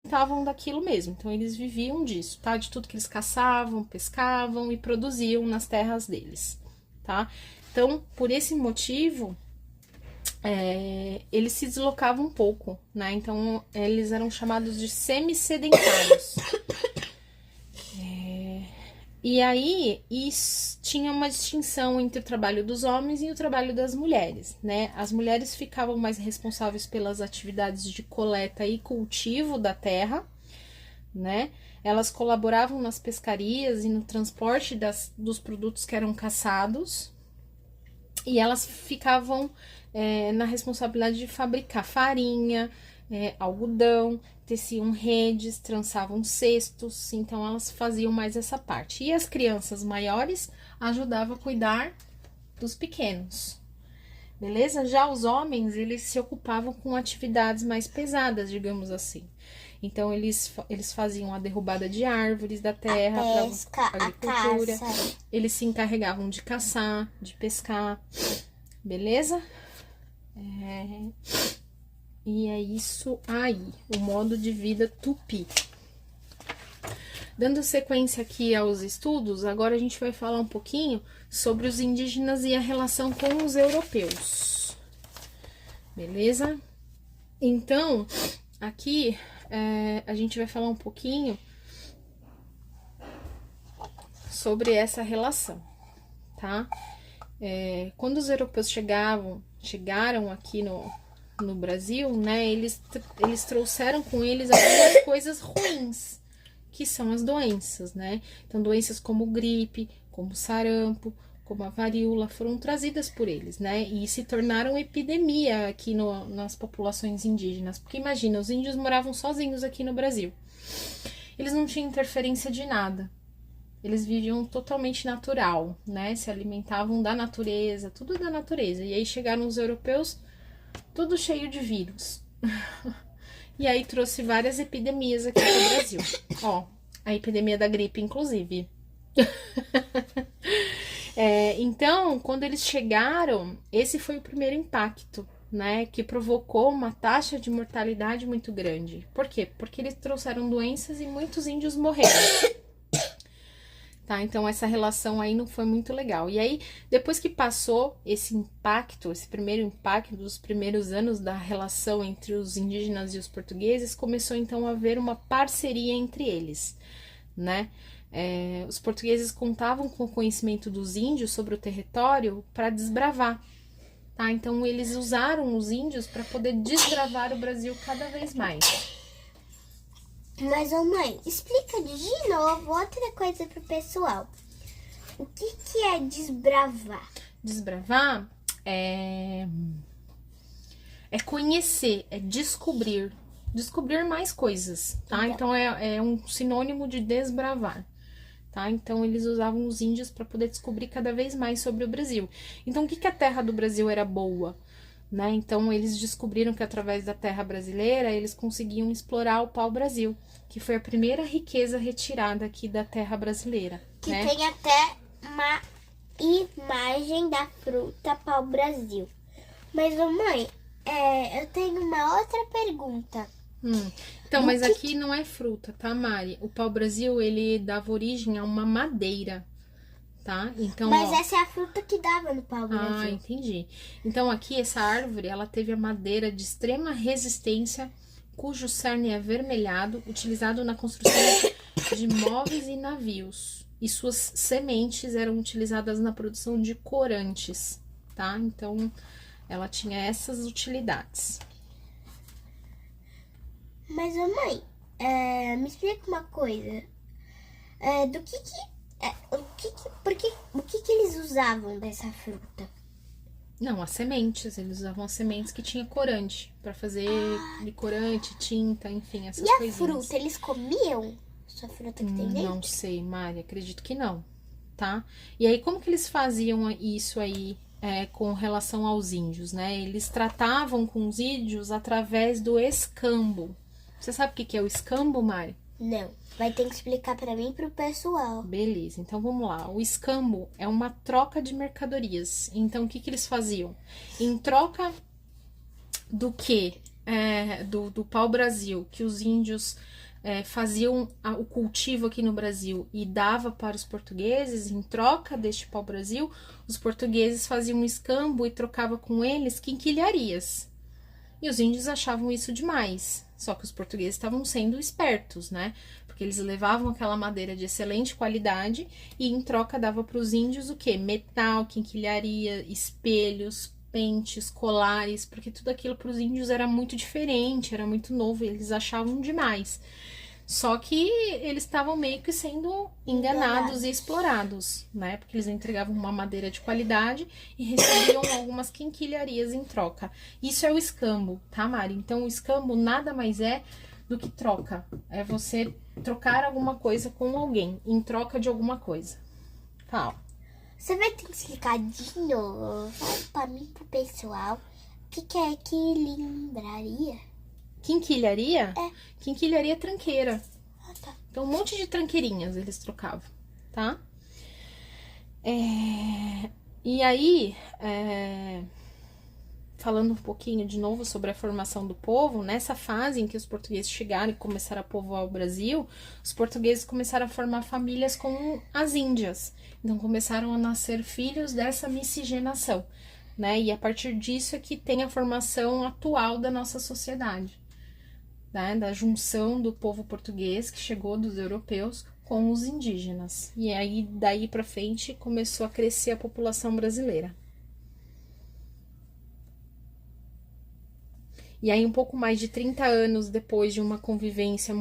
alimentavam daquilo mesmo. Então, eles viviam disso, tá? De tudo que eles caçavam, pescavam e produziam nas terras deles, tá? Então, por esse motivo, eles se deslocavam um pouco, né? Então, eles eram chamados de semi-sedentários. E aí, tinha uma distinção entre o trabalho dos homens e o trabalho das mulheres, né? As mulheres ficavam mais responsáveis pelas atividades de coleta e cultivo da terra, né? Elas colaboravam nas pescarias e no transporte dos produtos que eram caçados, e elas ficavam na responsabilidade de fabricar farinha, algodão, teciam redes, trançavam cestos, então elas faziam mais essa parte. E as crianças maiores ajudavam a cuidar dos pequenos, beleza? Já os homens, eles se ocupavam com atividades mais pesadas, digamos assim. Então, eles faziam a derrubada de árvores da terra, a pesca, a agricultura. A caça. Eles se encarregavam de caçar, de pescar, beleza? E é isso aí, o modo de vida tupi. Dando sequência aqui aos estudos, agora a gente vai falar um pouquinho sobre os indígenas e a relação com os europeus. Beleza? Então, aqui a gente vai falar um pouquinho sobre essa relação, tá? Quando os europeus chegaram aqui no Brasil, né, eles trouxeram com eles algumas coisas ruins, que são as doenças, né? Então, doenças como gripe, como sarampo, como a varíola, foram trazidas por eles, né? E se tornaram epidemia aqui nas populações indígenas. Porque imagina, os índios moravam sozinhos aqui no Brasil. Eles não tinham interferência de nada. Eles viviam totalmente natural, né? Se alimentavam da natureza, tudo da natureza. E aí chegaram os europeus, tudo cheio de vírus. E aí trouxe várias epidemias aqui no Brasil. Ó, a epidemia da gripe, inclusive. Então, quando eles chegaram, esse foi o primeiro impacto, né? Que provocou uma taxa de mortalidade muito grande. Por quê? Porque eles trouxeram doenças e muitos índios morreram. Tá, então essa relação aí não foi muito legal. E aí, depois que passou esse impacto, esse primeiro impacto dos primeiros anos da relação entre os indígenas e os portugueses, começou então a haver uma parceria entre eles, né? Os portugueses contavam com o conhecimento dos índios sobre o território para desbravar, tá? Então eles usaram os índios para poder desbravar o Brasil cada vez mais. Mas, ô mãe, explica de novo outra coisa pro pessoal. O que é desbravar? Desbravar é conhecer, é descobrir mais coisas, tá? Então é um sinônimo de desbravar, tá? Então eles usavam os índios para poder descobrir cada vez mais sobre o Brasil. Então, o que a terra do Brasil era boa? Né? Então, eles descobriram que através da terra brasileira, eles conseguiam explorar o pau-brasil, que foi a primeira riqueza retirada aqui da terra brasileira. Que né? tem até uma imagem da fruta pau-brasil. Mas, ô mãe, eu tenho uma outra pergunta. Então, mas aqui não é fruta, tá, Mari? O pau-brasil, ele dava origem a uma madeira. Tá? Então, mas essa é a fruta que dava no pau-brasil. Ah, entendi. Então, aqui, essa árvore, ela teve a madeira de extrema resistência, cujo cerne é avermelhado, utilizado na construção de móveis e navios. E suas sementes eram utilizadas na produção de corantes, tá? Então, ela tinha essas utilidades. Mas, ô mãe, me explica uma coisa. O que eles usavam dessa fruta? Não, as sementes. Eles usavam as sementes que tinha corante, pra fazer corante, tinta, enfim, essas coisinhas. E a fruta, eles comiam essa fruta que tem dentro? Não sei, Mari, acredito que não, tá? E aí, como que eles faziam isso aí com relação aos índios, né? Eles tratavam com os índios através do escambo. Você sabe o que é o escambo, Mari? Não, vai ter que explicar pra mim e pro pessoal. Beleza, então vamos lá. O escambo é uma troca de mercadorias. Então, o que eles faziam? Em troca do que do pau-brasil, que os índios faziam o cultivo aqui no Brasil e dava para os portugueses, em troca deste pau-brasil, os portugueses faziam um escambo e trocava com eles quinquilharias. E os índios achavam isso demais. Só que os portugueses estavam sendo espertos, né? Porque eles levavam aquela madeira de excelente qualidade e em troca dava para os índios o quê? Metal, quinquilharia, espelhos, pentes, colares, porque tudo aquilo para os índios era muito diferente, era muito novo, e eles achavam demais. Só que eles estavam meio que sendo enganados e explorados, né? Porque eles entregavam uma madeira de qualidade e recebiam algumas quinquilharias em troca. Isso é o escambo, tá, Mari? Então, o escambo nada mais é do que troca. É você trocar alguma coisa com alguém, em troca de alguma coisa. Fala. Você vai ter que explicar de novo pra mim, pro pessoal, o que é quinquilharia? Quinquilharia? É. Quinquilharia é tranqueira. Ah, tá. Então, um monte de tranqueirinhas eles trocavam, tá? E aí, falando um pouquinho de novo sobre a formação do povo, nessa fase em que os portugueses chegaram e começaram a povoar o Brasil, os portugueses começaram a formar famílias com as índias. Então, começaram a nascer filhos dessa miscigenação, né? E a partir disso é que tem a formação atual da nossa sociedade. Né, da junção do povo português que chegou dos europeus com os indígenas. E aí, daí para frente, começou a crescer a população brasileira. E aí, um pouco mais de 30 anos depois de uma convivência